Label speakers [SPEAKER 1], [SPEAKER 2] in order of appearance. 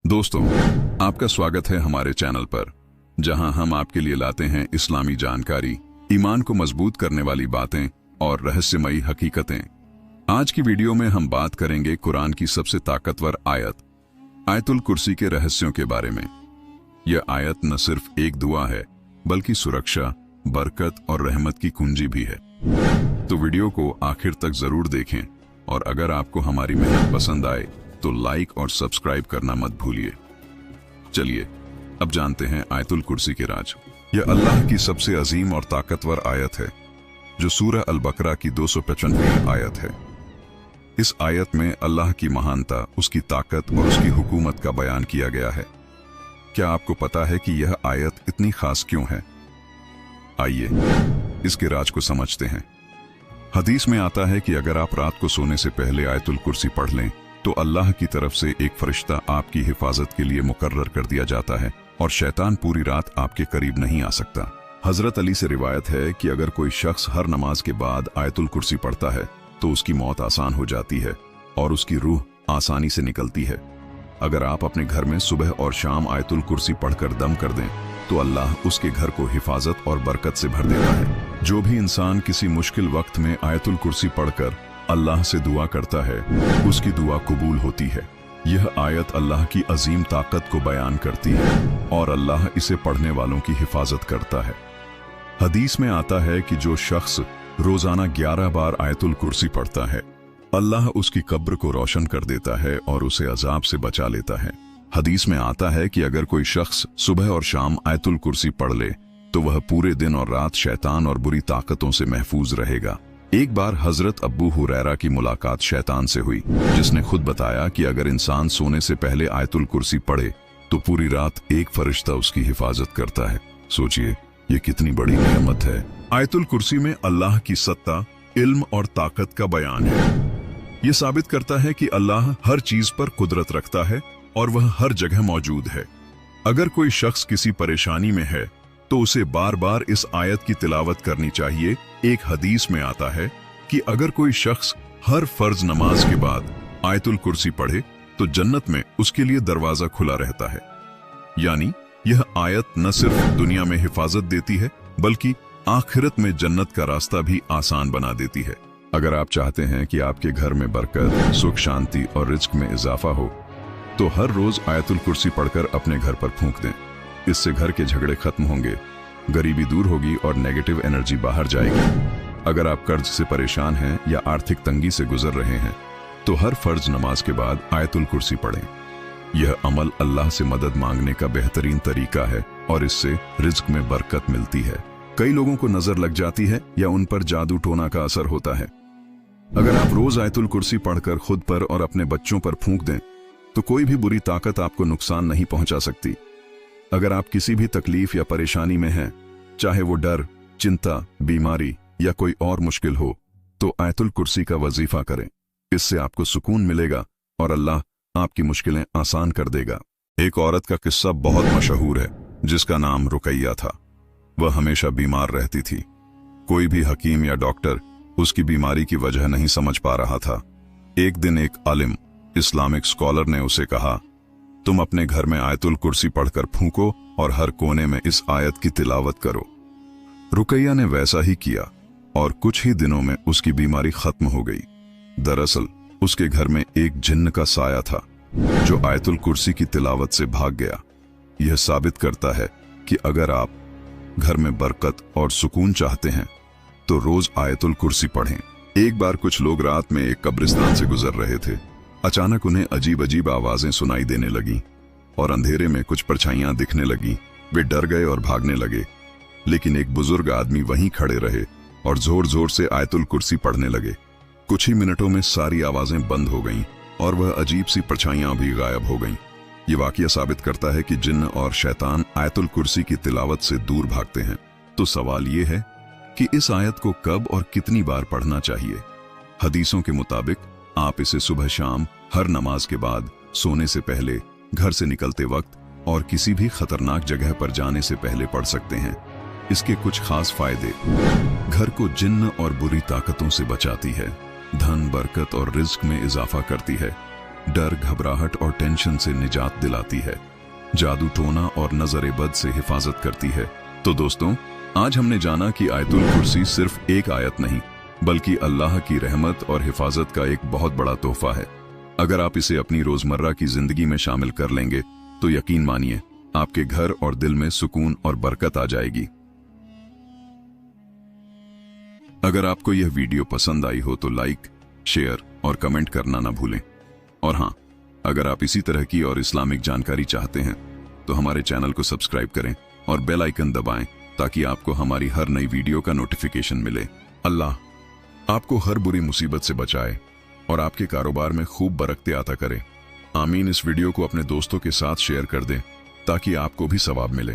[SPEAKER 1] दोस्तों, आपका स्वागत है हमारे चैनल पर, जहां हम आपके लिए लाते हैं इस्लामी जानकारी, ईमान को मजबूत करने वाली बातें और रहस्यमयी हकीकतें। आज की वीडियो में हम बात करेंगे कुरान की सबसे ताकतवर आयत आयतुल कुर्सी के रहस्यों के बारे में। यह आयत न सिर्फ एक दुआ है, बल्कि सुरक्षा, बरकत और रहमत की कुंजी भी है। तो वीडियो को आखिर तक जरूर देखें, और अगर आपको हमारी मेहनत पसंद आए तो लाइक और सब्सक्राइब करना मत भूलिए। चलिए अब जानते हैं आयतुल कुर्सी के राज। यह अल्लाह की सबसे अजीम और ताकतवर आयत है, जो सूरह अल बकरा की 295वीं आयत है। इस आयत में अल्लाह की महानता, उसकी ताकत और उसकी हुकूमत का बयान किया गया है। क्या आपको पता है कि यह आयत इतनी खास क्यों है? आइए इसके राज को समझते हैं। हदीस में आता है कि अगर आप रात को सोने से पहले आयतुल कुर्सी पढ़ लें तो अल्लाह की तरफ से एक फरिश्ता आपकी हिफाजत के लिए मुकर्रर कर दिया जाता है और शैतान पूरी रात आपके करीब नहीं आ सकता। हजरत अली से रिवायत है कि अगर कोई शख्स हर नमाज के बाद आयतुल कुर्सी पढ़ता है तो उसकी मौत आसान हो जाती है और उसकी रूह आसानी से निकलती है। अगर आप अपने घर में सुबह और शाम आयतुल कुर्सी पढ़कर दम कर दें तो अल्लाह उसके घर को हिफाजत और बरकत से भर देता है। जो भी इंसान किसी मुश्किल वक्त में आयतुल कुर्सी पढ़कर अल्लाह से दुआ करता है, उसकी दुआ कबूल होती है। यह आयत अल्लाह की अजीम ताकत को बयान करती है और अल्लाह इसे पढ़ने वालों की हिफाजत करता है। हदीस में आता है कि जो शख्स रोजाना 11 बार आयतुल कुर्सी पढ़ता है, अल्लाह उसकी कब्र को रोशन कर देता है और उसे अजाब से बचा लेता है। हदीस में आता है कि अगर कोई शख्स सुबह और शाम आयतुल कुर्सी पढ़ ले तो वह पूरे दिन और रात शैतान और बुरी ताकतों से महफूज रहेगा। एक बार हजरत अब्बू हुरैरा की मुलाकात शैतान से हुई, जिसने खुद बताया कि अगर इंसान सोने से पहले आयतुल कुर्सी पढ़े तो पूरी रात एक फरिश्ता उसकी हिफाजत करता है। सोचिए ये कितनी बड़ी नेमत है। आयतुल कुर्सी में अल्लाह की सत्ता, इल्म और ताकत का बयान है। यह साबित करता है कि अल्लाह हर चीज पर कुदरत रखता है और वह हर जगह मौजूद है। अगर कोई शख्स किसी परेशानी में है तो उसे बार बार इस आयत की तिलावत करनी चाहिए। एक हदीस में आता है कि अगर कोई शख्स हर फर्ज नमाज के बाद आयतुल कुर्सी पढ़े तो जन्नत में उसके लिए दरवाजा खुला रहता है। यानी यह आयत न सिर्फ दुनिया में हिफाजत देती है, बल्कि आखिरत में जन्नत का रास्ता भी आसान बना देती है। अगर आप चाहते हैं कि आपके घर में बरकत, सुख, शांति और रिज्क में इजाफा हो तो हर रोज आयतुल कुर्सी पढ़कर अपने घर पर फूंक दें। इससे घर के झगड़े खत्म होंगे, गरीबी दूर होगी और नेगेटिव एनर्जी बाहर जाएगी। अगर आप कर्ज से परेशान हैं या आर्थिक तंगी से गुजर रहे हैं तो हर फर्ज नमाज के बाद आयतुल कुर्सी पढ़ें। यह अमल अल्लाह से मदद मांगने का बेहतरीन तरीका है और इससे रिज्क में बरकत मिलती है। कई लोगों को नजर लग जाती है या उन पर जादू टोना का असर होता है। अगर आप रोज आयतुल कुर्सी पढ़कर खुद पर और अपने बच्चों पर फूंक दें तो कोई भी बुरी ताकत आपको नुकसान नहीं पहुंचा सकती। अगर आप किसी भी तकलीफ या परेशानी में हैं, चाहे वो डर, चिंता, बीमारी या कोई और मुश्किल हो, तो आयतुल कुर्सी का वजीफा करें। इससे आपको सुकून मिलेगा और अल्लाह आपकी मुश्किलें आसान कर देगा। एक औरत का किस्सा बहुत मशहूर है, जिसका नाम रुकैया था। वह हमेशा बीमार रहती थी। कोई भी हकीम या डॉक्टर उसकी बीमारी की वजह नहीं समझ पा रहा था। एक दिन एक आलिम, इस्लामिक स्कॉलर ने उसे कहा, तुम अपने घर में आयतुल कुर्सी पढ़कर फूंको और हर कोने में इस आयत की तिलावत करो। रुकैया ने वैसा ही किया और कुछ ही दिनों में उसकी बीमारी खत्म हो गई। दरअसल उसके घर में एक जिन्न का साया था जो आयतुल कुर्सी की तिलावत से भाग गया। यह साबित करता है कि अगर आप घर में बरकत और सुकून चाहते हैं तो रोज आयतुल कुर्सी पढ़ें। एक बार कुछ लोग रात में एक कब्रिस्तान से गुजर रहे थे। अचानक उन्हें अजीब अजीब आवाजें सुनाई देने लगी और अंधेरे में कुछ परछाइयां दिखने लगी। वे डर गए और भागने लगे, लेकिन एक बुजुर्ग आदमी वहीं खड़े रहे और जोर जोर से आयतुल कुर्सी पढ़ने लगे। कुछ ही मिनटों में सारी आवाजें बंद हो गईं और वह अजीब सी परछाइयां भी गायब हो गईं। ये वाकया साबित करता है कि जिन्न और शैतान आयतुल कुर्सी की तिलावत से दूर भागते हैं। तो सवाल ये है कि इस आयत को कब और कितनी बार पढ़ना चाहिए? हदीसों के मुताबिक आप इसे सुबह शाम, हर नमाज के बाद, सोने से पहले, घर से निकलते वक्त और किसी भी खतरनाक जगह पर जाने से पहले पढ़ सकते हैं। इसके कुछ खास फायदे: घर को जिन्न और बुरी ताकतों से बचाती है, धन, बरकत और रिज्क में इजाफा करती है, डर, घबराहट और टेंशन से निजात दिलाती है। जादू टोना और नजर-ए-बद से हिफाजत करती है। तो दोस्तों, आज हमने जाना कि आयतुल कुर्सी सिर्फ एक आयत नहीं, बल्कि अल्लाह की रहमत और हिफाजत का एक बहुत बड़ा तोहफा है। अगर आप इसे अपनी रोजमर्रा की जिंदगी में शामिल कर लेंगे तो यकीन मानिए, आपके घर और दिल में सुकून और बरकत आ जाएगी। अगर आपको यह वीडियो पसंद आई हो तो लाइक, शेयर और कमेंट करना ना भूलें। और हाँ, अगर आप इसी तरह की और इस्लामिक जानकारी चाहते हैं तो हमारे चैनल को सब्सक्राइब करें और बेल आइकन दबाएं ताकि आपको हमारी हर नई वीडियो का नोटिफिकेशन मिले। अल्लाह आपको हर बुरी मुसीबत से बचाए और आपके कारोबार में खूब बरकते आता करे। आमीन। इस वीडियो को अपने दोस्तों के साथ शेयर कर दें ताकि आपको भी सवाब मिले।